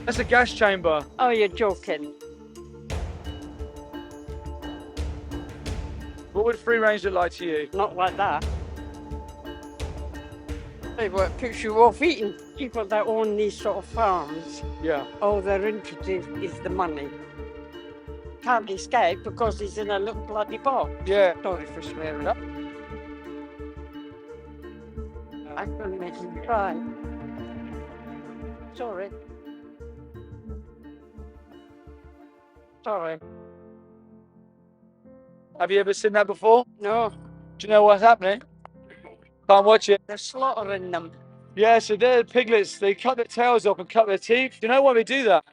That's a gas chamber. Oh, you're joking. What would free range look like to you? Not like that. Hey, what puts you off eating? People that own these sort of farms, Yeah. all they're interested is the money. Can't escape because he's in a little bloody box. Yeah. Sorry for swearing. I couldn't make him cry. Sorry. Sorry. Have you ever seen that before? No, Do you know what's happening? Can't watch it. they're slaughtering them. Yeah, so they're piglets. They cut their tails off and cut their teeth. Do you know why they do that?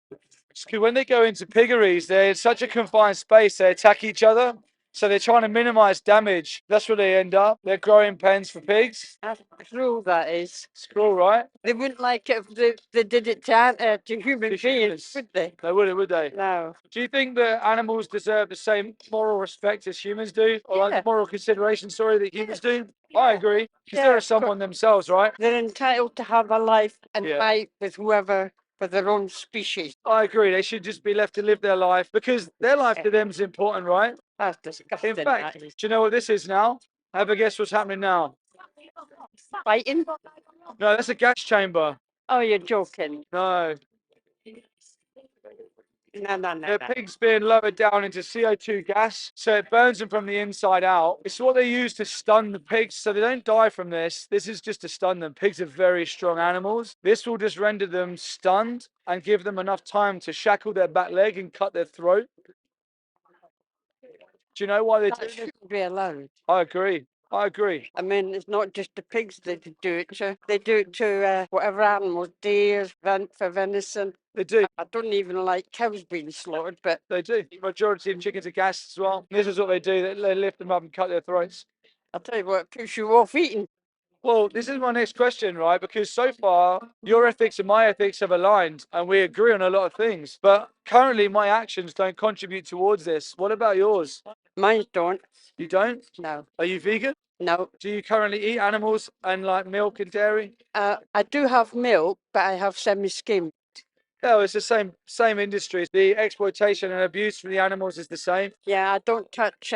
Because when they go into piggeries, they're in such a confined space, they attack each other. So they're trying to minimize damage. That's where they end up. They're growing pens for pigs. That's cruel, that is. It's cool, right? They wouldn't like it if they did it to human To beings, humans. would they? They would they? No. Do you think that animals deserve the same moral respect as humans do? Or Yeah. like moral consideration, sorry, that humans do? I agree. Because Yeah, they're of someone themselves, right? They're entitled to have a life and Yeah. fight with whoever for their own species. I agree. They should just be left to live their life because their life to them is important, right? That's disgusting. In fact, do you know what this is now? Have a guess what's happening now? Fighting? No, that's a gas chamber. Oh, you're joking. No. No. The pig's being lowered down into CO2 gas, so it burns them from the inside out. It's what they use to stun the pigs, so they don't die from this. This is just to stun them. Pigs are very strong animals. This will just render them stunned and give them enough time to shackle their back leg and cut their throat. Do you know why they do That this? shouldn't be allowed. I agree. I agree. I mean, it's not just the pigs they do it to. They do it to whatever animals, deer, for venison. They do. I don't even like cows being slaughtered, but They do. Majority of chickens are gassed as well. This is what they do. They lift them up and cut their throats. I'll tell you what, it puts you off eating. Well, this is my next question, right? Because so far, your ethics and my ethics have aligned and we agree on a lot of things. But currently, my actions don't contribute towards this. What about yours? Mine don't. You don't? No. Are you vegan? No. Do you currently eat animals and like milk and dairy? I do have milk, but I have semi-skimmed. No, it's the same industry. The exploitation and abuse from the animals is the same. Yeah, I don't touch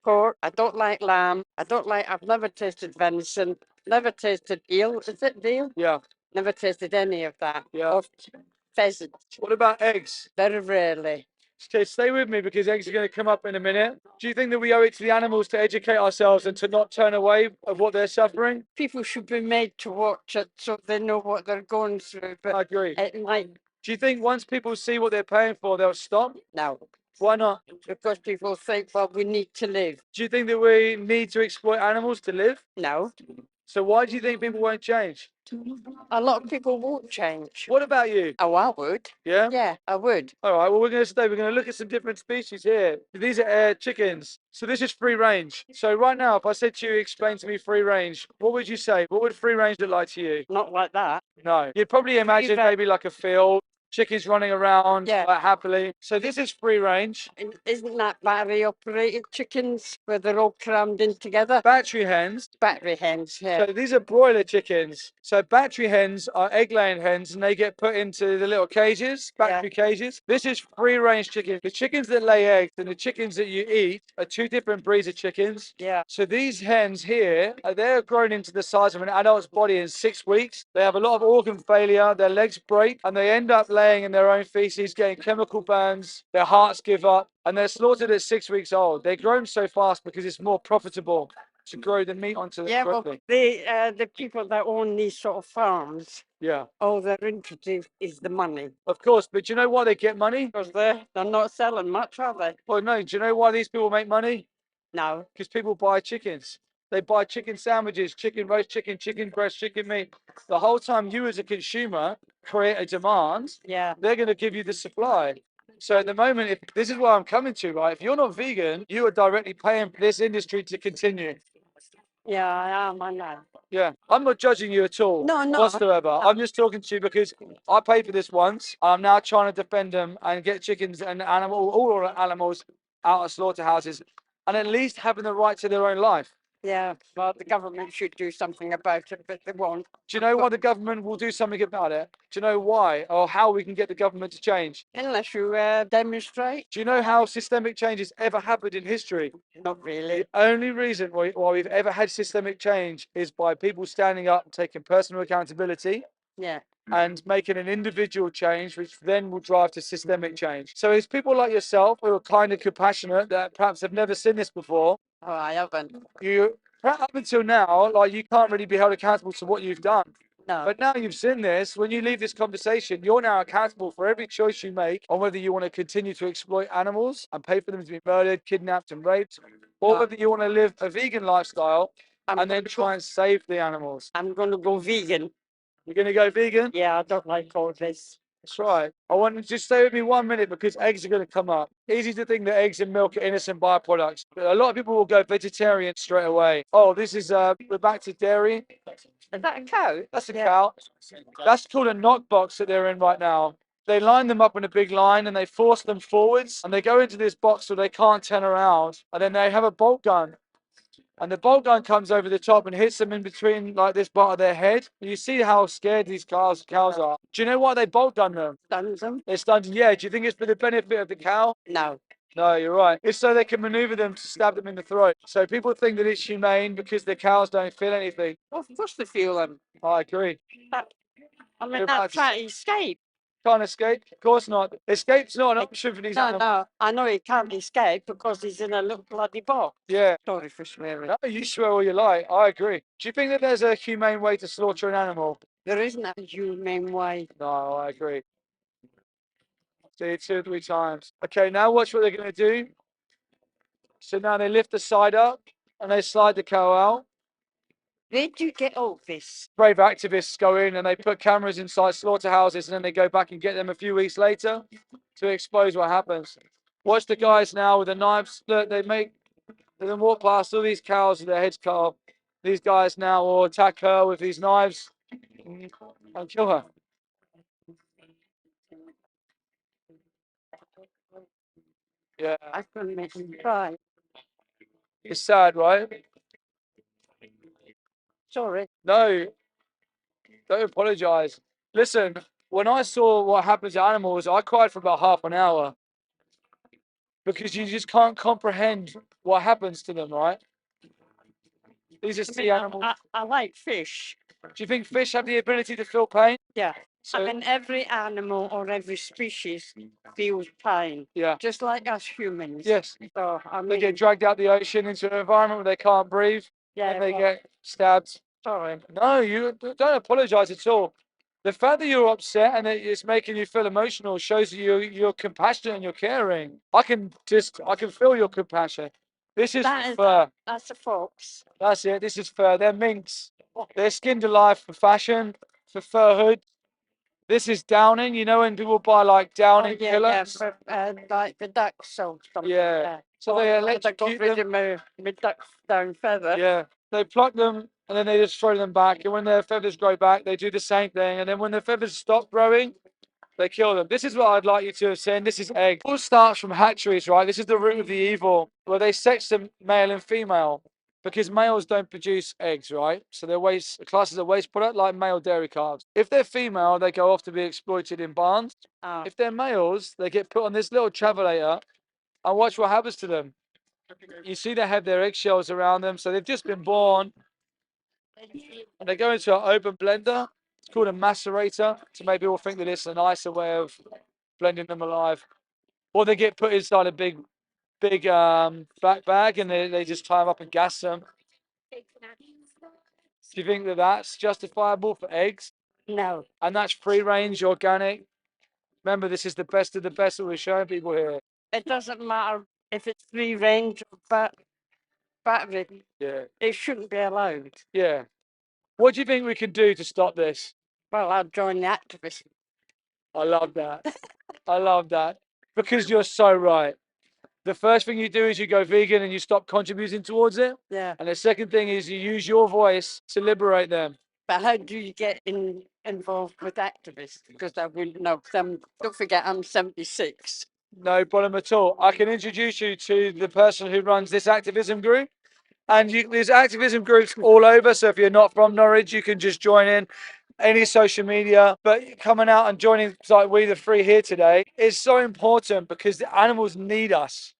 pork. I don't like lamb. I've never tasted venison. Never tasted eel. Is it veal? Yeah. Never tasted any of that. Yeah. Or pheasant. What about eggs? Very rarely. Okay, stay with me because eggs are going to come up in a minute. Do you think that we owe it to the animals to educate ourselves and to not turn away of what they're suffering? People should be made to watch it so they know what they're going through. But I agree. it might. Do you think once people see what they're paying for, they'll stop? No. Why not? Because people think, well, we need to live. Do you think that we need to exploit animals to live? No. So why do you think people won't change? A lot of people won't change. What about you? Oh, I would. Yeah? Yeah, I would. All right, well, we're going to look at some different species here. These are chickens. So this is free range. So right now, if I said to you, explain to me free range, what would you say? What would free range look like to you? Not like that. No. You'd probably imagine maybe like a field, chickens running around Yeah. like, happily. So this is free range. Isn't that battery operated chickens where they're all crammed in together? Battery hens. Battery hens, yeah. So these are broiler chickens. So battery hens are egg laying hens and they get put into the little cages, battery cages. This is free range chicken. The chickens that lay eggs and the chickens that you eat are two different breeds of chickens. Yeah. So these hens here, they're grown into the size of an adult's body in 6 weeks. They have a lot of organ failure, their legs break, and they end up laying in their own feces, getting chemical burns, their hearts give up, and they're slaughtered at 6 weeks old. They're grown so fast because it's more profitable to grow the meat onto the Well, the people that own these sort of farms, all they're interested is the money. Of course, but do you know why they get money? Because they're not selling much, are they? Well, no. Do you know why these people make money? No. Because people buy chickens. They buy chicken sandwiches, chicken roast chicken, chicken breast, chicken meat. The whole time you as a consumer create a demand, they're going to give you the supply. So at the moment, if this is where I'm coming to, right? If you're not vegan, you are directly paying for this industry to continue. Yeah, I am, I know. Yeah, I'm not judging you at all. No. Whatsoever. I'm just talking to you because I paid for this once. I'm now trying to defend them and get chickens and all animals out of slaughterhouses and at least having the right to their own life. Yeah, well, the government should do something about it, but they won't. Do you know why the government will do something about it? Do you know why or how we can get the government to change? Unless you demonstrate. Do you know how systemic change has ever happened in history? Not really. The only reason why we've ever had systemic change is by people standing up and taking personal accountability Yeah. and making an individual change, which then will drive to systemic change. So it's people like yourself who are kind of compassionate that perhaps have never seen this before. Oh, I haven't. You up until now, like you can't really be held accountable to what you've done. No. But now you've seen this, when you leave this conversation, you're now accountable for every choice you make on whether you want to continue to exploit animals and pay for them to be murdered, kidnapped, and raped, or whether you want to live a vegan lifestyle and then try and save the animals. I'm going to go vegan. You're going to go vegan? Yeah, I don't like all this. That's right. I want to just stay with me 1 minute because eggs are going to come up. Easy to think that eggs and milk are innocent byproducts. But a lot of people will go vegetarian straight away. Oh, this is, we're back to dairy. Is that a cow? That's a cow. That's called a knock box that they're in right now. They line them up in a big line and they force them forwards and they go into this box so they can't turn around. And then they have a bolt gun. And the bolt gun comes over the top and hits them in between like this part of their head. You see how scared these cows are. Do you know why they bolt gun them? Stuns them? They're stunned. Yeah. Do you think it's for the benefit of the cow? No. No, you're right. It's so they can maneuver them to stab them in the throat. So people think that it's humane because the cows don't feel anything. Well, of course they feel them. I agree. I mean, that's trying to escape. Can't escape? Of course not. Escape's not an option for these animals. No, I know he can't escape because he's in a little bloody box. Yeah. Sorry for swearing. No, you swear all you like. I agree. Do you think that there's a humane way to slaughter an animal? There isn't a humane way. No, I agree. See it 2 or 3 times. Okay, now watch what they're going to do. So now they lift the side up and they slide the cow out. Where do you get all this? Brave activists go in and they put cameras inside slaughterhouses and then they go back and get them a few weeks later to expose what happens. Watch the guys now with the knives. Look, they then walk past all these cows with their heads cut off. These guys now will attack her with these knives and kill her. Yeah. I couldn't make him cry. It's sad, right? Sorry. No, don't apologize. Listen, when I saw what happens to animals, I cried for about half an hour because you just can't comprehend what happens to them, right? These are sea animals. I like fish. Do you think fish have the ability to feel pain? Yeah. So, I mean, every animal or every species feels pain. yeah. Just like us humans. Yes. So, I They mean, get dragged out the ocean into an environment where they can't breathe. yeah, And they well, get stabbed. sorry. No, you don't apologize at all. The fact that you're upset and that it's making you feel emotional shows you're compassionate and you're caring. I can feel your compassion. This is fur. That's a fox. That's it. This is fur. They're minks. They're skinned alive for fashion, for fur hood. This is downing. You know when people buy like downing pillets? For, like the ducks or something. Yeah. So they I got electrocute rid them. of my duck's down feather. Yeah. They pluck them and then they just throw them back. And when their feathers grow back, they do the same thing. And then when their feathers stop growing, they kill them. This is what I'd like you to have seen. This is egg. It all starts from hatcheries, right? This is the root of the evil, where they sex them male and female because males don't produce eggs, right? So they're classed as a waste product like male dairy calves. If they're female, they go off to be exploited in barns. Oh. If they're males, they get put on this little travelator and watch what happens to them. You see they have their eggshells around them, so they've just been born. And they go into an open blender. It's called a macerator to make people think that it's a nicer way of blending them alive. Or they get put inside a big back bag and they just tie them up and gas them. Do you think that that's justifiable for eggs? No. And that's free range, organic. Remember, this is the best of the best that we're showing people here. It doesn't matter if it's free range or battery. Yeah. It shouldn't be allowed. Yeah. What do you think we can do to stop this? Well, I'd join the activists. I love that. I love that. Because you're so right. The first thing you do is you go vegan and you stop contributing towards it. Yeah. And the second thing is you use your voice to liberate them. But how do you get involved with activists? Because I wouldn't know. Don't forget, I'm 76. No problem at all. I can introduce you to the person who runs this activism group. And there's activism groups all over. So if you're not from Norwich, you can just join in any social media. But coming out and joining like We the Free here today is so important because the animals need us.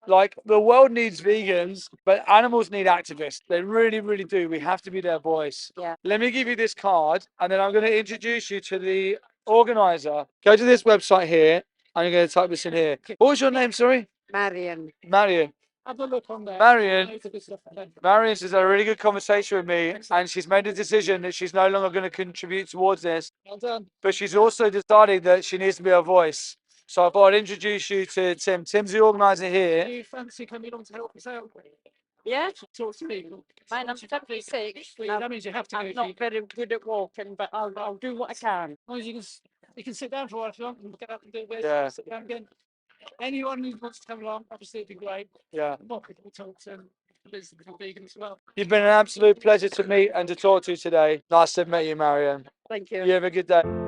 Like the world needs vegans, but animals need activists. They really, really do. We have to be their voice. Yeah. Let me give you this card, and then I'm going to introduce you to the organizer. Go to this website here, and you're going to type this in here. What was your name? Sorry, Marion. Marion. Have a look on there. Marion. Loads of good stuff there. Marion has had a really good conversation with me, and she's made a decision that she's no longer going to contribute towards this. Well done. But she's also decided that she needs to be a voice. So I thought I'd introduce you to Tim. Tim's the organizer here. Do you fancy coming along to help us out? Yeah. Talk to me. Mine, I'm 76. Well, that means you have to go. I'm not very good at walking, but I'll do what I can. As long as you can sit down for a while if you want and get up and do it. Yeah. Sit down again. Anyone who wants to come along, obviously it'd be great. Yeah. More people talk to business and vegan as well. You've been an absolute pleasure to meet and to talk to today. Nice to meet you, Marion. Thank you. You have a good day.